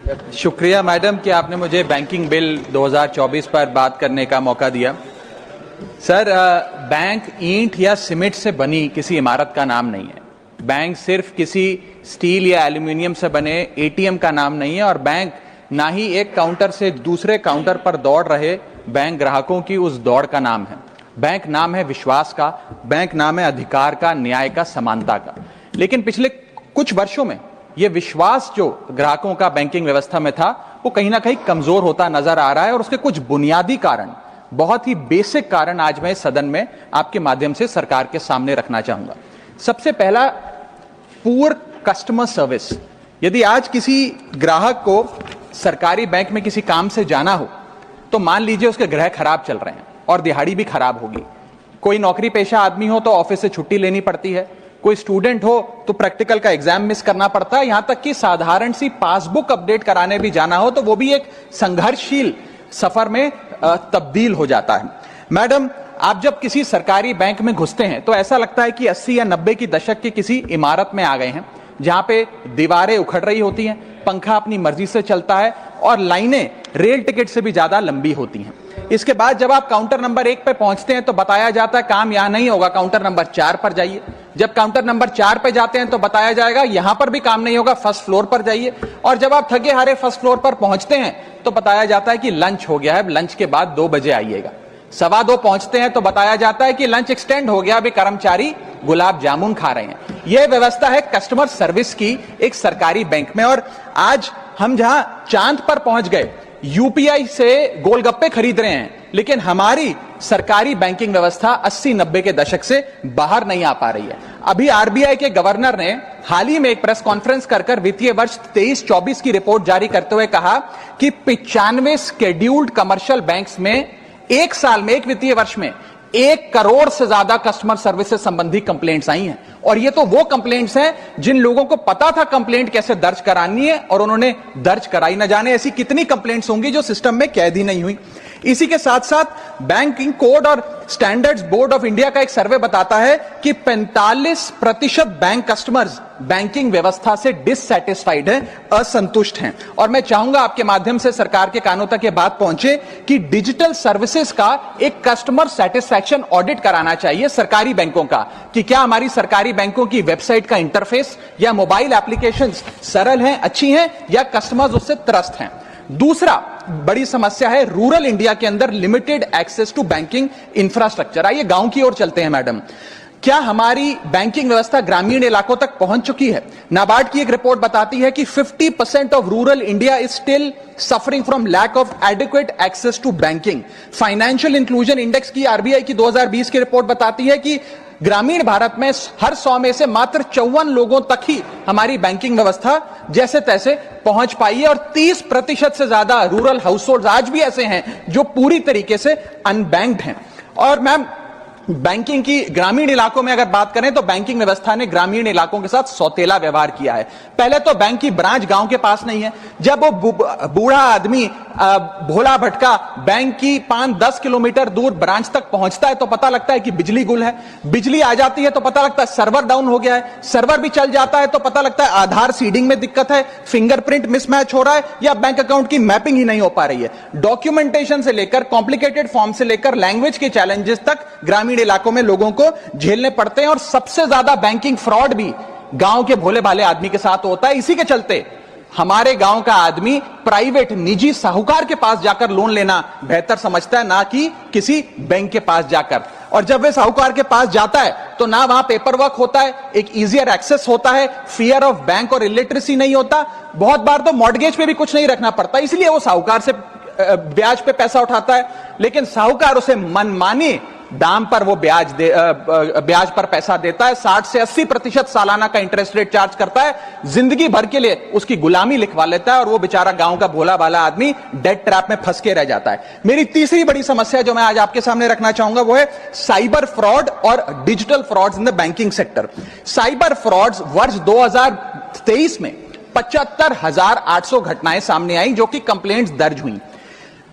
शुक्रिया मैडम कि आपने मुझे बैंकिंग बिल 2024 पर बात करने का मौका दिया। सर, बैंक ईंट या सीमेंट से बनी किसी इमारत का नाम नहीं है। बैंक सिर्फ किसी स्टील या एल्यूमिनियम से बने एटीएम का नाम नहीं है, और बैंक ना ही एक काउंटर से दूसरे काउंटर पर दौड़ रहे बैंक ग्राहकों की उस दौड़ का नाम है। बैंक नाम है विश्वास का, बैंक नाम है अधिकार का, न्याय का, समानता का। लेकिन पिछले कुछ वर्षों में ये विश्वास जो ग्राहकों का बैंकिंग व्यवस्था में था, वो कहीं ना कहीं कमजोर होता नजर आ रहा है, और उसके कुछ बुनियादी कारण, बहुत ही बेसिक कारण आज मैं सदन में आपके माध्यम से सरकार के सामने रखना चाहूंगा। सबसे पहला, पुअर कस्टमर सर्विस। यदि आज किसी ग्राहक को सरकारी बैंक में किसी काम से जाना हो, तो मान लीजिए उसके ग्रह खराब चल रहे हैं और दिहाड़ी भी खराब होगी। कोई नौकरी पेशा आदमी हो तो ऑफिस से छुट्टी लेनी पड़ती है, कोई स्टूडेंट हो तो प्रैक्टिकल का एग्जाम मिस करना पड़ता है, यहां तक कि साधारण सी पासबुक अपडेट कराने भी जाना हो तो वो भी एक संघर्षशील सफर में तब्दील हो जाता है। मैडम, आप जब किसी सरकारी बैंक में घुसते हैं तो ऐसा लगता है कि 80 या 90 की दशक की किसी इमारत में आ गए हैं, जहां पे दीवारें उखड़ रही होती हैं, पंखा अपनी मर्जी से चलता है और लाइनें रेल टिकट से भी ज्यादा लंबी होती हैं। इसके बाद जब आप काउंटर नंबर 1 पे पहुंचते हैं तो बताया जाता है काम यहां नहीं होगा, काउंटर नंबर 4 पर जाइए। जब काउंटर नंबर 4 पे जाते हैं तो बताया जाएगा यहां पर भी काम नहीं होगा, फर्स्ट फ्लोर पर जाइए। और जब आप थके हारे फर्स्ट फ्लोर पर पहुंचते हैं तो बताया जाता है कि लंच हो गया है, लंच के बाद 2 बजे आइएगा। 2:15 पहुंचते हैं तो बताया जाता है कि लंच एक्सटेंड हो गया, अभी कर्मचारी गुलाब जामुन खा रहे हैं। यह व्यवस्था है कस्टमर सर्विस की एक सरकारी बैंक में। और आज हम जहां चांद पर पहुंच गए, यूपीआई से गोलगप्पे खरीद रहे हैं, लेकिन हमारी सरकारी बैंकिंग व्यवस्था 80-90 के दशक से बाहर नहीं आ पा रही है। अभी आरबीआई के गवर्नर ने हाल ही में एक प्रेस कॉन्फ्रेंस कर वित्तीय वर्ष 23-24 की रिपोर्ट जारी करते हुए कहा कि 95 शेड्यूल्ड कमर्शियल बैंक्स में एक साल में, एक वित्तीय वर्ष में 1 करोड़ से ज्यादा कस्टमर सर्विस से संबंधी कंप्लेंट्स आई हैं। और ये तो वो कंप्लेंट्स हैं जिन लोगों को पता था कंप्लेंट कैसे दर्ज करानी है और उन्होंने दर्ज कराई। न जाने ऐसी कितनी कंप्लेंट्स होंगी जो सिस्टम में कैद ही नहीं हुई। इसी के साथ साथ बैंकिंग कोड और स्टैंडर्ड्स बोर्ड ऑफ इंडिया का एक सर्वे बताता है कि 45% बैंक कस्टमर्स बैंकिंग व्यवस्था से डिससैटिस्फाइड हैं, असंतुष्ट हैं। और मैं चाहूंगा आपके माध्यम से सरकार के कानों तक ये बात पहुंचे कि डिजिटल सर्विसेज का एक कस्टमर सेटिस्फैक्शन ऑडिट कराना चाहिए सरकारी बैंकों का, कि क्या हमारी सरकारी बैंकों की वेबसाइट का इंटरफेस या मोबाइल एप्लीकेशंस सरल हैं, अच्छी हैं, या कस्टमर्स उससे त्रस्त हैं। दूसरा बड़ी समस्या है रूरल इंडिया के अंदर limited access to banking infrastructure. आइए गांव की ओर चलते हैं। मैडम, क्या हमारी बैंकिंग व्यवस्था ग्रामीण इलाकों तक पहुंच चुकी है? नाबार्ड की एक रिपोर्ट बताती है कि 50% of rural India is still suffering from lack of adequate access to banking. Financial inclusion index की आरबीआई की 2020 की रिपोर्ट बताती है कि ग्रामीण भारत में हर 100 में से मात्र 54 लोगों तक ही हमारी बैंकिंग व्यवस्था जैसे तैसे पहुंच पाई है, और 30% से ज्यादा रूरल हाउसहोल्ड आज भी ऐसे हैं जो पूरी तरीके से अनबैंक्ड हैं। और मैम, बैंकिंग की ग्रामीण इलाकों में अगर बात करें तो बैंकिंग व्यवस्था ने ग्रामीण इलाकों के साथ सौतेला व्यवहार किया है। पहले तो बैंक की ब्रांच गांव के पास नहीं है। जब वो बूढ़ा आदमी भोला भटका बैंक की 5-10 किलोमीटर दूर ब्रांच तक पहुंचता है तो पता लगता है कि बिजली गुल है। बिजली आ जाती है तो पता लगता है सर्वर डाउन हो गया है। सर्वर भी चल जाता है तो पता लगता है आधार सीडिंग में दिक्कत है, फिंगरप्रिंट मिसमैच हो रहा है, या बैंक अकाउंट की मैपिंग ही नहीं हो पा रही है। डॉक्यूमेंटेशन से लेकर कॉम्प्लिकेटेड फॉर्म से लेकर लैंग्वेज के चैलेंजेस तक ग्रामीण इलाकों में लोगों को झेलने पड़ते हैं। और सबसे ज्यादा बैंकिंग फ्रॉड भी गांव के भोले भाले आदमी के साथ होता है। इसी के चलते हमारे गांव का आदमी प्राइवेट निजी साहूकार के पास जाकर लोन लेना बेहतर समझता है, ना कि किसी बैंक के पास जाकर। और जब वे साहूकार के पास जाता है तो ना वहां पेपर वर्क होता है, एक इजियर एक्सेस होता है, फियर ऑफ बैंक और इलिटरेसी नहीं होता। बहुत बार तो मॉर्गेज पे भी कुछ नहीं रखना पड़ता, इसलिए वो साहूकार से ब्याज पे पैसा उठाता है। लेकिन साहूकार उसे मनमानी दाम पर वो ब्याज पर पैसा देता है। 60 से 80% सालाना का इंटरेस्ट रेट चार्ज करता है, जिंदगी भर के लिए उसकी गुलामी लिखवा लेता है, और वो बेचारा गांव का भोला भाला आदमी डेट ट्रैप में फंस के रह जाता है। मेरी तीसरी बड़ी समस्या जो मैं आज आपके सामने रखना चाहूंगा वो है साइबर फ्रॉड और digital frauds in the banking sector. Cyber frauds वर्ष 2023 में 75,800 घटनाएं सामने आई जो कि कंप्लेंट्स दर्ज हुई।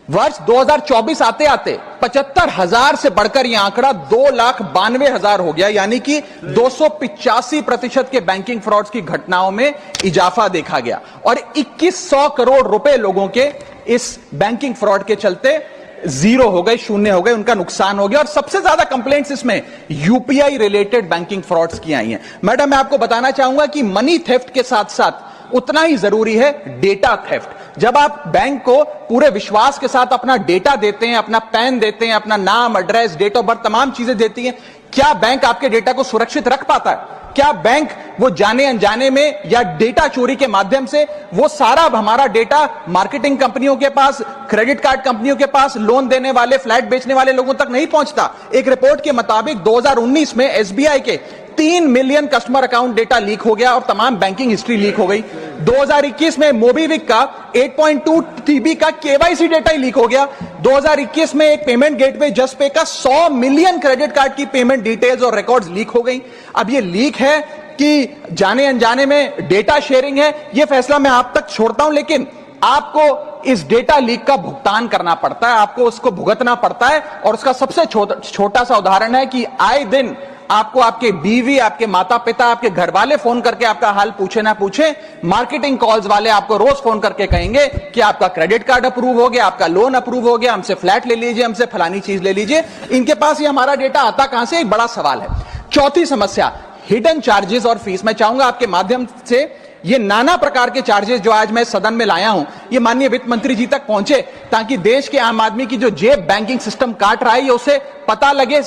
वर्ष 2024 आते आते 75,000 से बढ़कर यह आंकड़ा 2,92,000 हो गया, यानी कि 285% के बैंकिंग फ्रॉड्स की घटनाओं में इजाफा देखा गया और 2100 करोड़ रुपए लोगों के इस बैंकिंग फ्रॉड के चलते जीरो हो गए, शून्य हो गए, उनका नुकसान हो गया। और सबसे ज्यादा कंप्लेंट्स इसमें यूपीआई रिलेटेड बैंकिंग फ्रॉड्स की आई हैं। मैडम, मैं आपको बताना चाहूंगा कि मनी थेफ्ट के साथ साथ उतना ही जरूरी है डेटा थेफ्ट। जब आप बैंक को पूरे विश्वास के साथ अपना डेटा देते हैं, अपना पैन देते हैं, अपना नाम, एड्रेस, डेट ऑफ बर्थ, तमाम चीजें देती हैं, क्या बैंक आपके डेटा को सुरक्षित रख पाता है? क्या बैंक वो जाने अनजाने में या डेटा चोरी के माध्यम से वो सारा हमारा डेटा मार्केटिंग कंपनियों के पास, क्रेडिट कार्ड कंपनियों के पास, लोन देने वाले, फ्लैट बेचने वाले लोगों तक नहीं पहुंचता? एक रिपोर्ट के मुताबिक 2019 में एसबीआई के 3 million customer account data leak हो गया और तमाम बैंकिंग हिस्ट्री लीक हो गई। 2021 में मोबीविक का 8.2 TB का केवाईसी डेटा ही लीक हो गया। 2021 में एक पेमेंट गेटवे जस्टपे का 100 मिलियन क्रेडिट कार्ड की पेमेंट डिटेल्स और रिकॉर्ड्स लीक हो गई। अब ये लीक है कि जाने अनजाने में डेटा शेयरिंग है, ये फैसला मैं आप तक छोड़ता हूं, लेकिन आपको इस डेटा लीक का भुगतान करना पड़ता है, आपको उसको भुगतना पड़ता है। और उसका सबसे छोटा सा उदाहरण है कि आए दिन आपको आपके बीवी, आपके माता पिता, आपके घर वाले फोन करके आपका हाल पूछे ना पूछे, मार्केटिंग कॉल्स वाले आपको रोज फोन करके कहेंगे कि आपका क्रेडिट कार्ड अप्रूव हो गया, आपका लोन अप्रूव हो गया, हमसे फ्लैट ले लीजिए, हमसे फलानी चीज ले लीजिए। इनके पास ये हमारा डेटा आता कहां से? एक बड़ा सवाल है। चौथी समस्या, हिडन चार्जेस और फीस। मैं चाहूंगा आपके माध्यम से ये नाना प्रकार के चार्जेस जो आज मैं सदन में लाया हूं, ये माननीय वित्त मंत्री जी तक पहुंचे, ताकि देश के आम आदमी की जो जेब बैंकिंग सिस्टम काट रहा है, उसे पता लगे,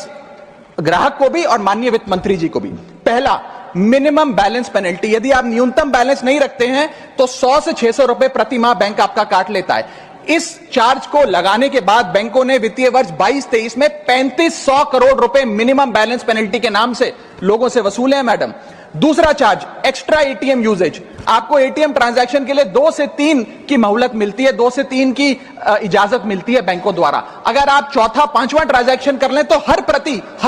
ग्राहक को भी और माननीय वित्त मंत्री जी को भी। पहला, मिनिमम बैलेंस पेनल्टी। यदि आप न्यूनतम बैलेंस नहीं रखते हैं तो 100 से 600 रुपए प्रति माह बैंक आपका काट लेता है। इस चार्ज को लगाने के बाद बैंकों ने वित्तीय वर्ष 22-23 में 3500 करोड़ रुपए मिनिमम बैलेंस पेनल्टी के नाम से लोगों से वसूले हैं। मैडम, दूसरा चार्ज, एक्स्ट्रा एटीएम यूजेज। आपको एटीएम ट्रांजैक्शन के लिए 2 से 3 की मोहलत मिलती है, 2 से 3 की इजाजत मिलती है बैंकों द्वारा। अगर आप चौथा, पांचवा ट्रांजैक्शन कर लें तो हर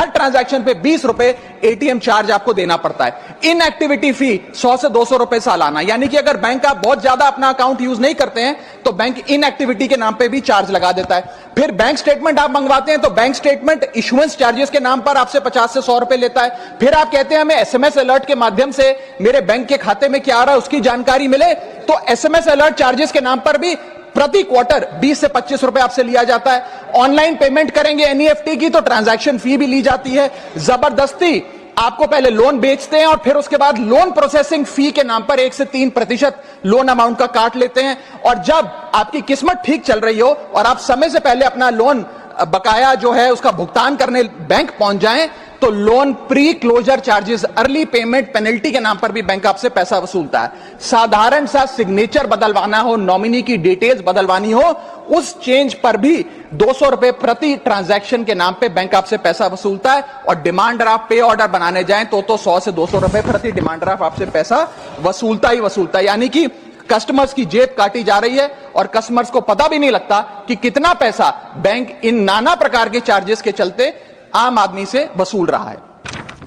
ट्रांजैक्शन पे 20 रुपए एटीएम चार्ज आपको देना पड़ता है। इनएक्टिविटी फी 100 से 200 रुपए सालाना, यानी कि अगर बैंक आप बहुत ज्यादा अपना अकाउंट यूज नहीं करते हैं तो बैंक इनएक्टिविटी के नाम पे भी चार्ज लगा देता है। फिर बैंक स्टेटमेंट आप मंगवाते हैं तो बैंक स्टेटमेंट इशुएंस चार्जेस के नाम पर आपसे 50 से 100 रुपए लेता है। फिर आप कहते हैं हमें एसएमएस अलर्ट के माध्यम से मेरे बैंक के खाते में क्या आ रहा है उसकी जानकारी मिले, तो एसएमएस अलर्ट चार्जेस के नाम पर भी प्रति क्वार्टर 20 से 25 रुपए आपसे लिया जाता है। ऑनलाइन पेमेंट करेंगे एनईएफटी की तो ट्रांजैक्शन फी भी ली जाती है। जबरदस्ती आपको पहले लोन बेचते हैं और फिर उसके बाद लोन प्रोसेसिंग फी के नाम पर 1 से 3% लोन अमाउंट का काट लेते हैं। और जब आपकी किस्मत ठीक चल रही हो और आप समय से पहले अपना लोन बकाया जो है उसका भुगतान करने बैंक पहुंच जाएं तो loan pre closure charges, early payment penalty के नाम पर भी बैंक आपसे पैसा वसूलता है। साधारण सा सिग्नेचर बदलवाना हो, नॉमिनी की डिटेल्स बदलवानी हो, उस चेंज पर भी 200 रुपए प्रति ट्रांजैक्शन के नाम पे बैंक आपसे पैसा वसूलता है। और डिमांड ड्राफ्ट पे ऑर्डर बनाने जाएं तो 100 से 200 रुपए प्रति डिमांड ड्राफ्ट आपसे पैसा वसूलता ही वसूलता है। यानी कि कस्टमर्स की जेब काटी जा रही है और कस्टमर्स को पता भी नहीं लगता कि कितना पैसा बैंक इन नाना प्रकार के चार्जेस के चलते आम आदमी से वसूल रहा है।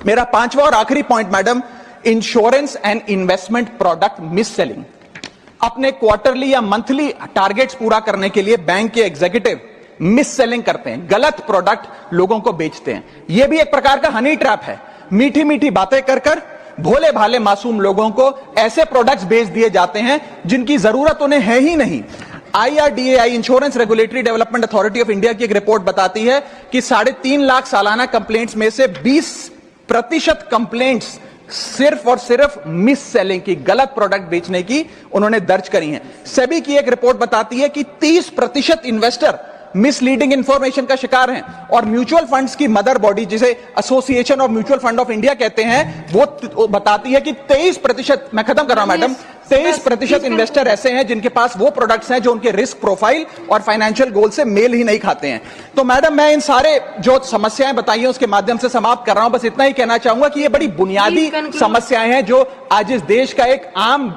मेरा पांचवा और आखिरी point madam, insurance and investment product miss selling. अपने क्वार्टरली या मंथली टारगेट्स पूरा करने के लिए बैंक के एग्जीक्यूटिव मिस सेलिंग करते हैं, गलत प्रोडक्ट लोगों को बेचते हैं। यह भी एक प्रकार का हनी ट्रैप है। मीठी मीठी बातें कर कर भोले भाले मासूम लोगों को ऐसे प्रोडक्ट्स बेच दिए जाते हैं जिनकी जरूरत उन्हें है ही नहीं। IRDAI, insurance regulatory development authority of India की एक रिपोर्ट बताती है कि 3.5 लाख सालाना कंप्लेंट्स में से 20% कंप्लेंट्स सिर्फ और सिर्फ मिस सेलिंग की, गलत प्रोडक्ट बेचने की उन्होंने दर्ज करी हैं। सेबी की एक रिपोर्ट बताती है कि 30% इन्वेस्टर मिसलीडिंग इंफॉर्मेशन का शिकार हैं। और म्यूचुअल फंड्स की मदर बॉडी, जिसे association of mutual fund of India कहते हैं, वो बताती है कि 23%, मैं खत्म कर रहा हूं मैडम, 23% इन्वेस्टर ऐसे हैं जिनके पास वो प्रोडक्ट्स हैं जो उनके रिस्क प्रोफाइल और फाइनेंशियल गोल से मेल ही नहीं खाते हैं। तो मैडम, मैं इन सारे जो समस्याएं बताई हैं उसके माध्यम से समाप्त कर रहा हूं। बस इतना ही कहना चाहूंगा कि ये बड़ी बुनियादी समस्याएं हैं जो आज इस देश का एक आम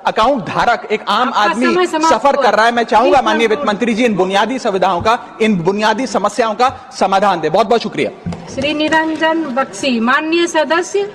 अकाउंट धारक, एक आम आदमी सफर कर रहा है। मैं चाहूंगा माननीय वित्त मंत्री जी इन बुनियादी सुविधाओं का, इन बुनियादी समस्याओं का समाधान दे। बहुत बहुत शुक्रिया। श्री निरंजन बख्शी, माननीय सदस्य